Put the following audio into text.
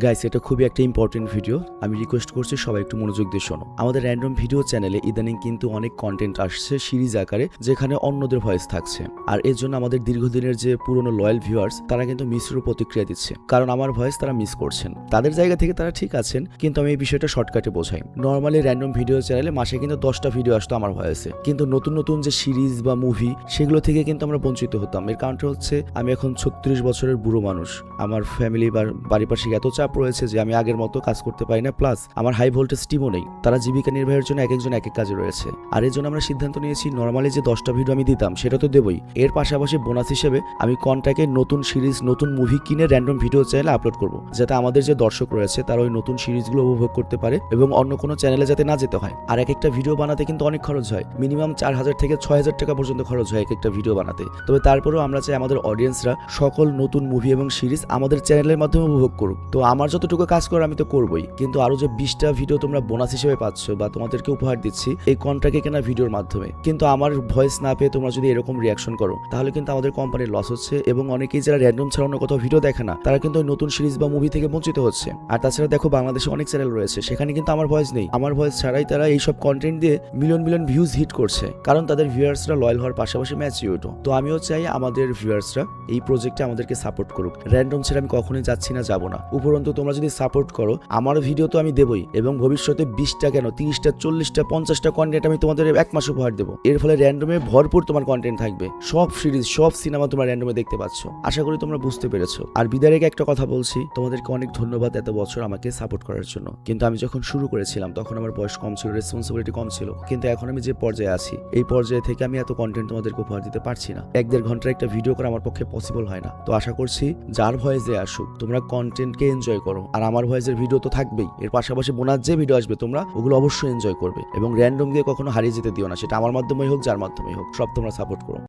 Guys, এটা খুবই একটা ইম্পর্টেন্ট ভিডিও। আমি রিকোয়েস্ট করছি সবাই একটু মনোযোগ দিয়ে শোনো। আমাদের র্যান্ডম ভিডিও চ্যানেলে ইদানিং কিন্তু অনেক কন্টেন্ট আসছে সিরিজ আকারে, যেখানে অন্যদের ভয়েস থাকছে। আর এর জন্য আমাদের দীর্ঘদিনের যে পুরনো লয়াল ভিউয়ার্স তারা কিন্তু মিশ্র প্রতিক্রিয়া দিচ্ছে, কারণ আমার ভয়েস তারা মিস করছেন। তাদের জায়গা থেকে তারা ঠিক আছেন, কিন্তু আমি এই বিষয়টা শর্টকাটে বোঝাই। নর্মালি র্যান্ডম ভিডিও চ্যানেলে মাসে কিন্তু 10টা ভিডিও আসতো আমার ভয়েসে, কিন্তু নতুন নতুন যে সিরিজ বা মুভি সেগুলো থেকে কিন্তু আমরা বঞ্চিত হতাম। এর কারণটা হচ্ছে আমি এখন 36 বছরের বুড়ো মানুষ। আমার ফ্যামিলি বা পারিপার্শ্বিক এত চাপ রয়েছে যে আমি আগের মতো কাজ করতে পারি না, প্লাস আমার হাই ভোল্টেজ টিমও নেই। তারা জীবিকা নির্বাহের জন্য এক একজন এক এক কাজে রয়েছে। আর এর জন্য আমরা সিদ্ধান্ত নিয়েছি নর্মালি যে 10টা ভিডিও আমি দিতাম সেটা তো দেবই, এর পাশাপাশি বোনাস হিসেবে আমি কন্ট্রাক্টে নতুন সিরিজ নতুন মুভি কিনে র্যান্ডম ভিডিও চ্যানেলে আপলোড করব, যাতে আমাদের যে দর্শক রয়েছে তারা ওই নতুন সিরিজগুলো উপভোগ করতে পারে এবং অন্য কোনো চ্যানেলে যাতে না যেতে হয়। আর এক একটা ভিডিও বানাতে কিন্তু অনেক খরচ হয়, মিনিমাম 4000 থেকে 6000 টাকা পর্যন্ত খরচ হয় এক একটা ভিডিও বানাতে। তবে তারপরেও আমরা চাই আমাদের অডিয়েন্সরা সকল নতুন মুভি এবং সিরিজ আমাদের চ্যানেলের মাধ্যমে উপভোগ করুক। তো আমার যতটুকু কাজ করার আমি তো করবই, কিন্তু আরো যে 20টা ভিডিও তোমরা বোনাস হিসেবে পাচ্ছ বা তোমাদেরকে উপহার দিচ্ছি এই কন্ট্রাক্টে কেনা ভিডিওর মাধ্যমে, কিন্তু আমার ভয়েস না পেয়ে তোমরা যদি এরকম রিয়াকশন করো তাহলে কিন্তু আমাদের কোম্পানির লস হচ্ছে। এবং অনেকেই যারা র্যান্ডম ছাড়া অন্য কোথাও ভিডিও দেখে না তারা কিন্তু ওই নতুন সিরিজ বা মুভি থেকে বঞ্চিত হচ্ছে। আর তাছাড়া দেখো, বাংলাদেশে অনেক চ্যানেল রয়েছে, সেখানে কিন্তু আমার ভয়েস নেই। আমার ভয়েস ছাড়াই তারা এইসব কন্টেন্ট দিয়ে মিলিয়ন মিলিয়ন ভিউজ হিট করছে, কারণ তাদের ভিউয়ার্সরা লয়াল হওয়ার পাশাপাশি ম্যাচিউরও। তো আমিও চাই আমাদের ভিউয়ার্সরা এই প্রজেক্টে আমাদেরকে সাপোর্ট করুক। র্যান্ডম ছেড়ে আমি কখনোই যাচ্ছি না, যাবো না। উপরন্তু তোমরা যদি সাপোর্ট করো আমার ভিডিও তো আমি দেবই, এবং ভবিষ্যতে 20টা কেন 30টা 40টা 50টা কন্টেন্ট আমি তোমাদের এক মাস উপহার দেবো। এর ফলে র্যান্ডমে ভরপুর তোমার কন্টেন্ট থাকবে, সব সিরিজ সব সিনেমা তোমরা র্যান্ডমে দেখতে পাচ্ছ। আশা করি তোমরা বুঝতে পেরেছো। আর বিদায়ের আগে একটা কথা বলছি, তোমাদেরকে অনেক ধন্যবাদ এত বছর আমাকে সাপোর্ট করার জন্য। কিন্তু আমি যখন শুরু করেছিলাম তখন আমার বয়স কম ছিল, রেসপন্সিবিলিটি কম ছিল, কিন্তু এখন আমি যে পর্যায়ে আছি এই পর্যায়ে থেকে আমি এত কন্টেন্ট তোমাদেরকে উপহার দিতে পারছি না। 1-1.5 ঘন্টার একটা ভিডিও করা আমার পক্ষে পসিবল হয় না। তো আশা করছি যার ভয়েসে আসুক তোমরা কন্টেন্টকে এনজয় করো, আর আমার ভয়েসের ভিডিও তো থাকবেই, এর পাশাপাশি বোনাস যে ভিডিও আসবে তোমরা ওগুলো অবশ্যই এনজয় করবে। এবং র্যান্ডম দিয়ে কখনো হারিয়ে যেতে দিও না, সেটা আমার মাধ্যমেই হোক যার মাধ্যমেই হোক, সব তোমরা সাপোর্ট করো।